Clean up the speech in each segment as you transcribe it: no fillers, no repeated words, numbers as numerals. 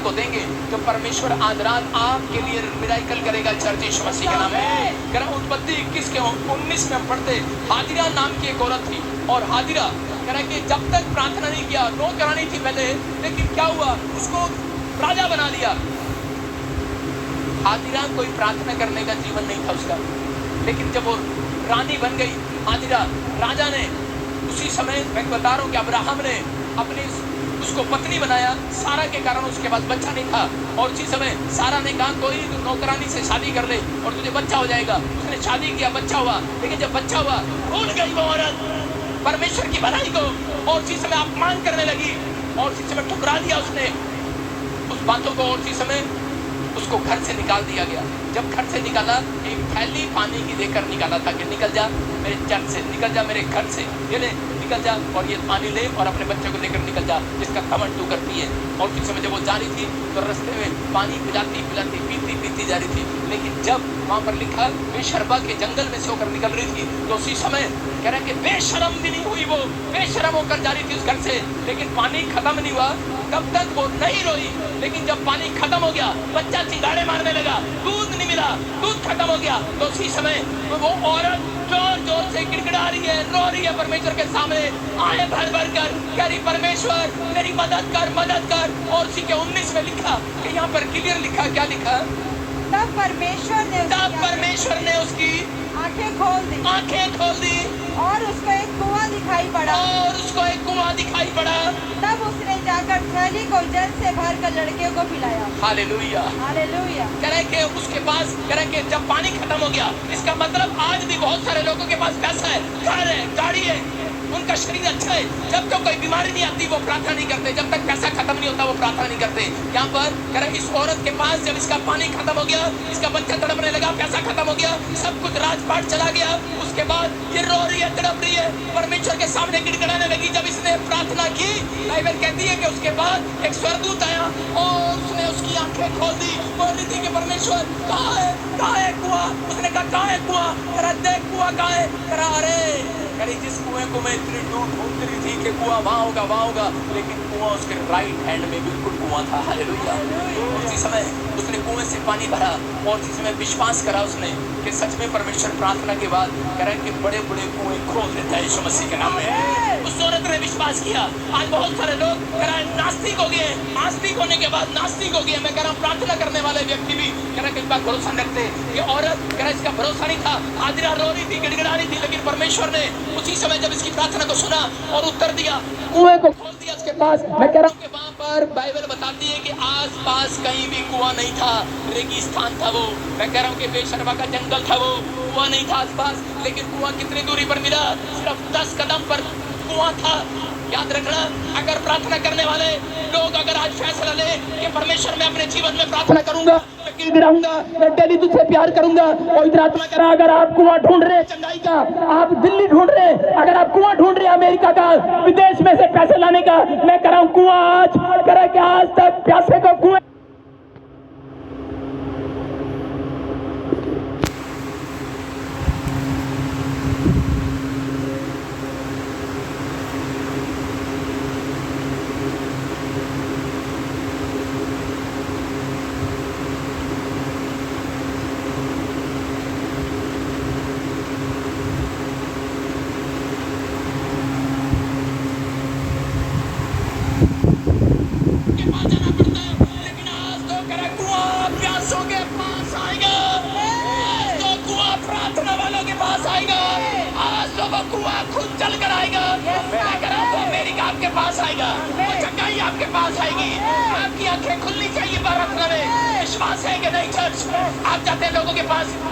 को देंगे जो परमेश्वर आज रात आपके लिए मिराकल करेगा। चर्च यीशु मसीह के नाम में। कह रहा उत्पत्ति 21 के 19 में हम पढ़ते, हाजिरा नाम की एक औरत थी और हाजिरा कह रहा कि जब तक प्रार्थना नहीं किया, नो करानी थी पहले, लेकिन क्या हुआ, उसको राजा बना लिया। हाजिरा कोई प्रार्थना करने का जीवन नहीं था उसका, लेकिन जब वो रानी बन गई हाजिरा, राजा ने उसी समय मैं बता रहा हूँ कि अब्राहम ने अपनी उसको पत्नी बनाया सारा के कारण उसके पास बच्चा नहीं था। और उसी समय सारा ने कहा कोई नौकरानी से शादी कर ले और तुझे बच्चा हो जाएगा। उसने शादी किया, बच्चा हुआ, लेकिन जब बच्चा हुआ भूल गई वो औरत परमेश्वर की भलाई को और उसी समय अपमान करने लगी और उसी समय ठुकरा दिया उसने उस बातों को और उसी समय उसको घर से निकाल दिया गया। जब घर से निकाला एक थैली पानी की देकर निकाला था कि निकल जा मेरे चर्च से, निकल जा मेरे घर से, ये ले निकल जा और ये पानी ले और अपने बच्चे को लेकर निकल जा जिसका कमर तू करती है। और उस समय जब वो जा रही थी तो रास्ते में पानी पिलाती पिलाती पीती जा रही थी, लेकिन जब वहाँ पर लिखा बेशर्बा के जंगल में से होकर निकल रही थी तो उसी समय कह रहे कि बेशरम भी नहीं हुई, वो बेशरम होकर जा रही थी उस घर से, लेकिन पानी खत्म नहीं हुआ तब तक वो नहीं रोई। लेकिन जब पानी खत्म हो गया, बच्चा चिंगाड़े मारने लगा, दूध नहीं मिला, दूध खत्म हो गया, तो उसी समय वो औरत जोर जोर से गिड़गिड़ा रही है, रो रही है परमेश्वर के सामने, आए भर भर कर कह रही परमेश्वर मेरी मदद कर मदद कर। और उसी के 19 में लिखा कि यहाँ पर क्लियर लिखा, क्या लिखा, तब परमेश्वर ने उसकी आंखें खोल दी और उसको एक कुआं दिखाई पड़ा तब उसने जाकर थैली को जल से भरकर लड़के को पिलाया। Hallelujah hallelujah. कह रहे कि उसके पास कह रहे कि जब पानी खत्म हो गया, इसका मतलब आज भी बहुत सारे लोगों के पास पैसा है, घर है, गाड़ी है, उनका शरीर अच्छा है, जब तक कोई बीमारी नहीं आती वो प्रार्थना नहीं करते, जब तक पैसा खत्म नहीं होता वो प्रार्थना नहीं करते। यहाँ पर कह रहे इस औरत के पास जब इसका पानी खत्म हो गया, इसका बच्चा तड़पने लगा, पैसा खत्म हो गया, सब कुछ राजपाट चला गया, उसके बाद ये रो रही है, तड़प रही है, परमेश्वर के सामने गिड़गिड़ाने लगी। जब इसने प्रार्थना की, बाइबल कहती है कि उसके बाद एक स्वर्गदूत आया और उसने उसकी आंखें खोल दी, बोल रही थी कि परमेश्वर कहाँ है कुआं? उसने कहा कहाँ है कुआं? कह रहा देख कुआं कहाँ है? कह रहा अरे जिस कुएं को मैं इतनी दूर ढूंढ रही थी कि कुआं वहाँ होगा, लेकिन कुआं उसके राइट हैंड में बिल्कुल कुआं था। हालेलुया। उसी समय उसने कुएं से पानी भरा और उसी समय विश्वास करा उसने कि सच में परमेश्वर प्रार्थना के बाद कह रहे कि बड़े बड़े कुएं खोल देता है यीशु मसीह के नाम में। उस औरत ने विश्वास किया। आज बहुत सारे लोग कह रहे हैं नास्तिक हो गए, आस्तिक होने के बाद नास्तिक हो गए। मैं कह रहा हूँ प्रार्थना करने वाले व्यक्ति भी कह रहे कई बार भरोसा नहीं रखते। ये औरत कह रहा इसका भरोसा नहीं था, हाजिरा रो रही थी, गिड़गिड़ा रही थी, लेकिन परमेश्वर ने उसी समय जब इसकी प्रार्थना को सुना और उत्तर दिया, कुएं को खोल दिया उसके पास। मैं कह रहा हूँ कि वहाँ पर बाइबल बताती है कि आस-पास कहीं भी कुआं नहीं था, रेगिस्तान था वो। मैं कह रहा हूँ कि बेशर्मा का जंगल था वो, कुआं नहीं था आसपास, लेकिन कुआं कितनी दूरी पर मिला? सिर्फ 10 कदम पर कुआं था। याद रखना, अगर प्रार्थना करने वाले लोग अगर आज फैसला ले कि परमेश्वर मैं अपने जीवन में प्रार्थना करूंगा, मैं गिड़गिड़ाऊंगा, मैं डेली तुझसे प्यार करूंगा, और इधर आत्मा करा अगर आप कुआं ढूंढ रहे हैं चंगाई का, आप दिल्ली ढूंढ रहे हैं, अगर आप कुआं ढूंढ रहे हैं अमेरिका का, विदेश में से पैसे लाने का, मैं कह रहा हूँ कुआं आज करा कि आज तक प्यासे को कुएं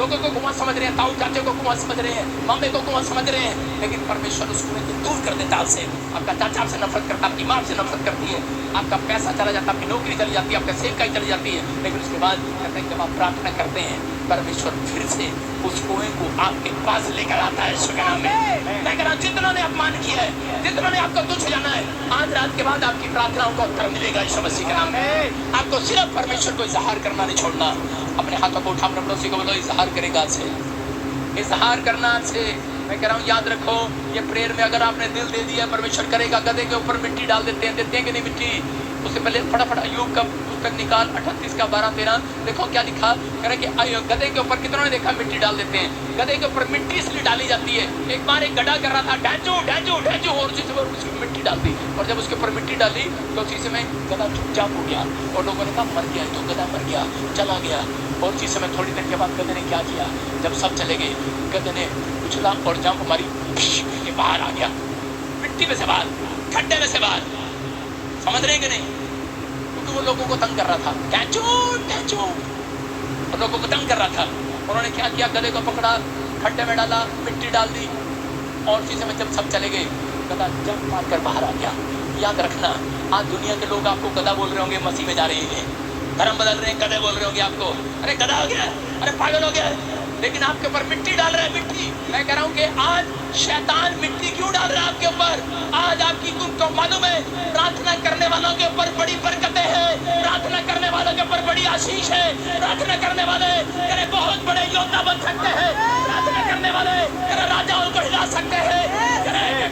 लोगों को कुआं समझ रहे हैं, ताऊ चाचे को कुआं समझ रहे हैं, मम्मी को कुआं समझ रहे हैं, लेकिन परमेश्वर उस कुएं को दूर कर देता आपसे। आपका चाचा आपसे नफरत करता, आपकी माँ आपसे नफरत करती है, आपका पैसा चला जाता, आपकी नौकरी चली जाती है, आपका सेवकाई चली जाती है, लेकिन उसके बाद कहते हैं जब आप प्रार्थना करते हैं परमेश्वर फिर से उस कुएं को आपके पास लेकर आता है यीशु के नाम में। मैं कह रहा हूं जितनों ने अपमान किया है, जितनों ने आपको तुच्छ जाना है, आज रात के बाद आपकी प्रार्थनाओं को उत्तर मिलेगा यीशु मसीह के नाम में। आपको सिर्फ परमेश्वर को इजहार करना नहीं छोड़ना। अपने हाथों को उठा अपने पड़ोसी को बोलो इजहार करेगा से, इजहार करना से। मैं कह रहा हूँ याद रखो, ये प्रेयर में अगर आपने दिल दे दिया परमेश्वर करेगा। गधे के ऊपर मिट्टी डाल देते हैं कि नहीं मिट्टी? उससे पहले फटाफट अय्यूब का पुस्तक निकाल 38 का 12-13। देखो क्या लिखा, कह रहे कि गधे के ऊपर कितनों ने देखा मिट्टी डाल देते हैं। गधे के ऊपर मिट्टी इसलिए डाली जाती है, एक बार एक गधा कर रहा था ढैंचू ढैंचू ढैंचू और उसी समय उसमें मिट्टी डाल दी, और जब उसके ऊपर मिट्टी डाली तो उसी समय गधा चुपचाप हो गया और लोगों ने कहा मर गया, तो गधा मर गया, चला गया। और उसी समय थोड़ी देर के बाद गधे ने क्या किया, जब सब चले गए गधे ने उछला और जंप मारी के बाहर आ गया, मिट्टी में से बाहर, खड्डे में से बाहर। समझ रहे कि नहीं? क्योंकि वो लोगों को तंग कर रहा था, टैचू टैचू, और लोगों को तंग कर रहा था। उन्होंने क्या किया, गधे को पकड़ा, खड्डे में डाला, मिट्टी डाल दी, और उसी समय जब सब चले गए गधा जंप मार कर बाहर आ गया। याद रखना, आज दुनिया के लोग आपको गधा बोल रहे होंगे, मसीह में जा रहे हैं, धर्म बदल रहे हैं, गधे बोल रहे होंगे आपको, अरे गधा हो गया, अरे पागल हो गया, लेकिन आपके ऊपर मिट्टी डाल रहा है। मिट्टी, मैं कह रहा हूँ कि आज शैतान मिट्टी क्यों डाल रहा है आपके ऊपर? आज आपकी तुमको मालूम है, प्रार्थना करने वालों के ऊपर बड़ी बरकतें हैं, प्रार्थना करने वालों के ऊपर बड़ी आशीष है, प्रार्थना करने वाले अरे बहुत बड़े योद्धा बन सकते हैं, प्रार्थना करने वाले अरे राजाओं को हिला सकते हैं,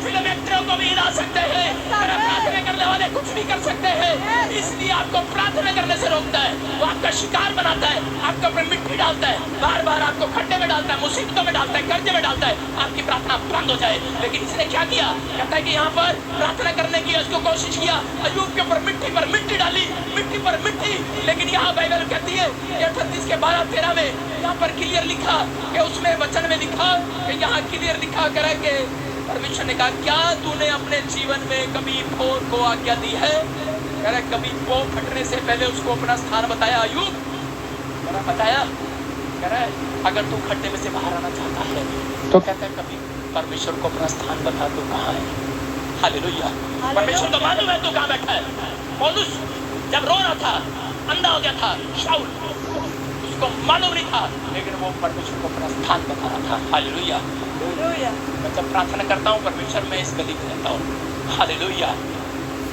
फिल्म एक्टरों को भी हिला सकते हैं, प्रार्थना करने वाले कुछ भी कर सकते हैं। इसलिए आपको प्रार्थना करने से रोकता है, वो आपका शिकार बनाता है, आपके ऊपर मिट्टी डालता है, बार बार आपको खड्डे में डालता है, मुसीबतों में डालता है, कर्जे में डालता है, आपकी प्रार्थना बंद हो जाए। लेकिन इसने क्या किया, कहता है कि यहाँ पर प्रार्थना करने की उसको कोशिश किया, अय्यूब के ऊपर मिट्टी डाली, मिट्टी पर मिट्टी। लेकिन यहाँ बाइबल कहती है 38 के 12-13 में यहाँ पर क्लियर लिखा कि उसमें वचन में लिखा कि यहाँ क्लियर लिखा करे कि परमेश्वर ने कहा क्या तूने अपने जीवन में कभी भोर को आज्ञा दी है? कह रहा कभी पो फटने से पहले उसको अपना स्थान बताया अय्यूब? कह रहा बताया। कह रहा है अगर तू खड्डे में से बाहर आना चाहता है तो कहता है कभी परमेश्वर को अपना स्थान बता, तू कहाँ है? हालेलुया। परमेश्वर को मालूम है तू कहाँ बैठा है। पौलुस जब रो रहा था, अंधा हो गया था, शाऊल, उसको मालूम नहीं था, लेकिन वो परमेश्वर को अपना स्थान बता रहा था। हालेलुया। मैं जब प्रार्थना करता हूँ परमेश्वर मैं इस गली में रहता हूँ। हालेलुया।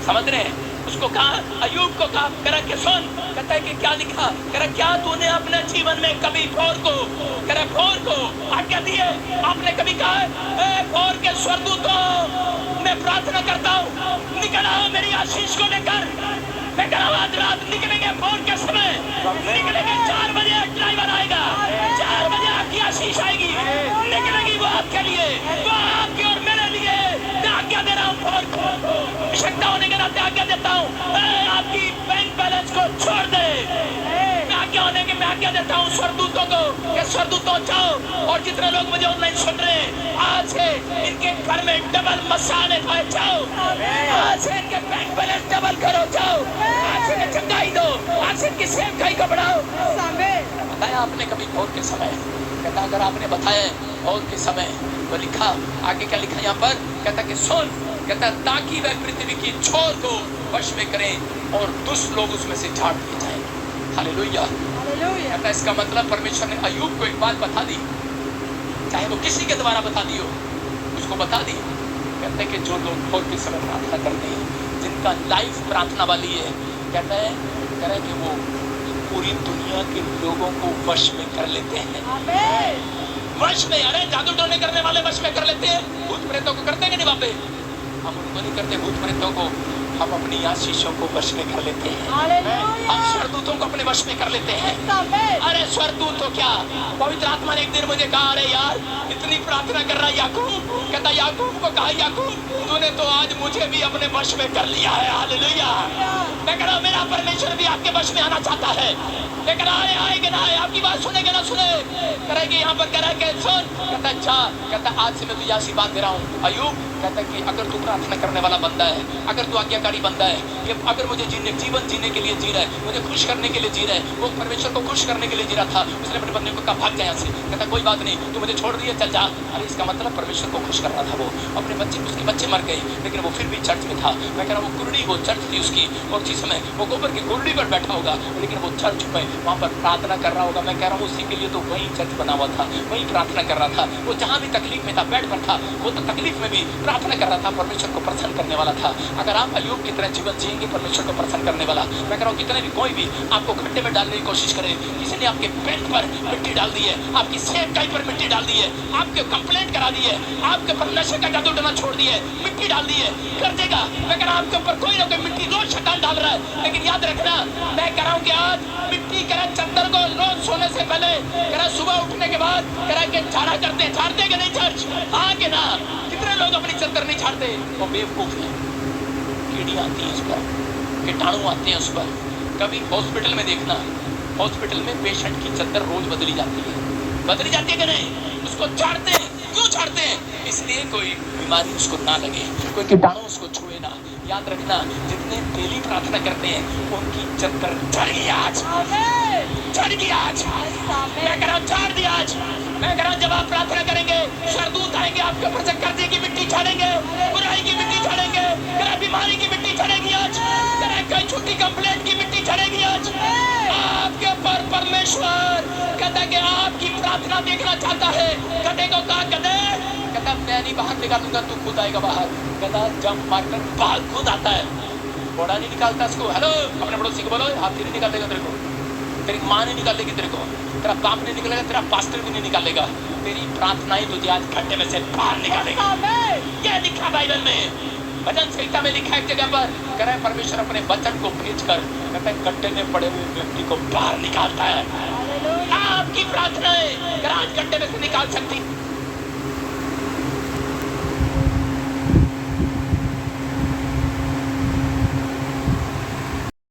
समझ रहे हैं? उसको कहा, अय्यूब को कहा, करा के सुन, कहता है कि क्या लिखा, करा क्या तूने अपने जीवन में कभी भोर को, करा भोर को आज्ञा दी है? आपने कभी कहा ए भोर के स्वर्गदूतों मैं प्रार्थना करता हूँ, निकल आओ मेरी आशीष को लेकर। मैं कह रहा हूँ आज रात निकलेंगे, भोर के समय निकलेंगे, 4 बजे ड्राइवर आएगा, 4 बजे आपकी आशीष आएगी, निकलेगी वो आपके लिए, वो आपके और मेरे लिए। मैं आज्ञा दे रहा हूँ भोर को, आवश्यकता होने के नाते आज्ञा देता हूँ आपकी बैंक बैलेंस को छोड़ दे। मैं आज्ञा देता हूँ स्वर्गदूतों को कि स्वर्गदूतों जाओ, और जितने लोग मुझे ऑनलाइन सुन रहे हैं आज से इनके घर में डबल मसाले खाए जाओ, आज से इनके बैंक बैलेंस डबल करो, जाओ आज से चंगाई दो, आज से इनकी सेव खाई को बढ़ाओ। बताया आपने कभी भोर के समय? कहता अगर आपने बताया भोर के समय तो लिखा, आगे क्या लिखा यहाँ पर? कहता कि सुन, कहता ताकि वह पृथ्वी की छोर को वश में करें और दुष्ट लोग उसमें से झाड़ दिए जाएं। हालेलुया। कहता इसका मतलब परमेश्वर ने अय्यूब को एक बात बता दी, चाहे वो किसी के द्वारा बता दी हो, उसको बता दी। कहते हैं कि जो लोग भोर के समय प्रार्थना करते हैं, जिनका लाइफ प्रार्थना वाली है, कहता है कि वो पूरी दुनिया के लोगों को वश में कर लेते हैं। वश में, अरे जादू टोने करने वाले वश में कर लेते हैं। भूत प्रेतों को करते हैं कि नहीं बापे? हम उनको नहीं करते भूत प्रेतों को, हम अपनी आशीषों को वश में कर लेते हैं, हम स्वर्गदूतों को अपने वश में कर लेते हैं। अरे स्वर्गदूत तो क्या, पवित्र आत्मा ने एक दिन मुझे कहा, अरे यार इतनी प्रार्थना कर रहा है याकूब, कहता याकूब को कहा याकूब तूने तो आज मुझे भी अपने वश में कर लिया है। हालेलुया। मैं कह रहा हूँ मेरा परमेश्वर भी आपके वश में आना चाहता है, लेकिन आएगा ना, आपकी बात सुनेगा ना सुने, करेगी यहाँ पर कह रहा है कि सुन, कहता अच्छा, कहता आज से मैं तुझे ऐसी बात दे रहा हूँ अय्यूब, कहता कि अगर तू प्रार्थना करने वाला बंदा है, अगर तू आज्ञाकारी बंदा है, ये अगर मुझे जीवन जीने के लिए जी रहा है, मुझे खुश करने के लिए जी रहा है, वो परमेश्वर को खुश करने के लिए जी रहा था, उसने अपने बंदे को कहा भाग जाए यहाँ से। कहता कोई बात नहीं, तू मुझे छोड़ दिया, चल जा। अरे इसका मतलब परमेश्वर को खुश कर रहा था वो, अपने बच्चे, उसके बच्चे मर गए लेकिन वो फिर भी चर्च में था। मैं कह रहा हूँ वो कुर्डी, वो चर्च थी उसकी, और उसी समय वो गोबर की कुर्डी पर बैठा होगा, लेकिन वो चर्च में वहाँ पर प्रार्थना कर रहा होगा। मैं कह रहा हूँ उसी के लिए तो वही चर्च बना हुआ था, वही प्रार्थना कर रहा था। वो जहाँ भी तकलीफ में था, बेड पर था, वो तो तकलीफ में भी प्रार्थना कर रहा था परमेश्वर को प्रसन्न करने वाला था। अगर आप अय्यूब की तरह जीवन जिएंगे परमेश्वर को प्रसन्न करने वाला, मैं कह रहा हूँ कितने भी कोई भी आपको खड्डे में डालने की कोशिश करे, किसी ने आपके पेट पर मिट्टी डाल दी है, आपकी सेवकाई पर मिट्टी डाल दी है, आपके कंप्लेंट करा दी है, आपके ऊपर नशे का जादू डालना छोड़ दिए, मिट्टी डाल दी है, कर देगा। मैं कह रहा हूँ आपके ऊपर कोई ना कोई मिट्टी रोज शैतान डाल रहा है, लेकिन याद रखना मैं कह रहा हूँ कि आज मिट्टी करा चद्दर को रोज सोने से पहले करा सुबह उठने के बाद करा के झाड़ा करते हैं, झाड़ते कि नहीं चर्च? हाँ कि ना? कितने लोग अपनी चद्दर नहीं झाड़ते? वो बेवकूफ है। कीड़ी आती है उस पर, कीटाणु आते हैं उस पर। कभी हॉस्पिटल में देखना, हॉस्पिटल में पेशेंट की चद्दर रोज बदली जाती है कि नहीं? उसको झाड़ते हैं। क्यों झाड़ते हैं? इसलिए कोई बीमारी उसको ना लगे, कोई कीटाणु उसको छुए ना। याद रखना जितने डेली प्रार्थना करते हैं उनकी चद्दर झड़ गई आज, झड़ गई आज। मैं कह रहा हूँ झाड़ दिया आज। मैं कह रहा हूँ जब आप प्रार्थना करेंगे स्वर्गदूत आएंगे आपके ऊपर से कर्जे की मिट्टी झाड़ेंगे, बुराई की मिट्टी झाड़ेंगे, बीमारी की मिट्टी झड़ेगी आज, कोई झूठी कंप्लेंट की मिट्टी झड़ेगी आज। आपके ऊपर परमेश्वर कहता कि आपकी प्रार्थना देखना चाहता है। गधे को कहा गधे, कहता मैं नहीं बाहर निकालूंगा, तू खुद आएगा बाहर। कहता जंप मारकर बाहर खुद आता है, घोड़ा नहीं निकालता इसको। हेलो अपने पड़ोसी को बोलो हाथी नहीं निकालेगा तेरे को, तेरी माँ नहीं निकालेगी तेरे को, तेरा बाप नहीं निकालेगा, तेरा पास्टर भी नहीं निकालेगा। तेरी प्रार्थनाएं तुझे आज खड्डे में से बाहर निकालेगा। क्या लिखा बाइबल में? भजन संहिता में लिखा है एक जगह पर, कह रहा है परमेश्वर अपने वचन को भेजकर कहता है गड्ढे में पड़े हुए व्यक्ति को बाहर निकालता है। आपकी प्रार्थनाएं आज गड्ढे में से निकाल सकती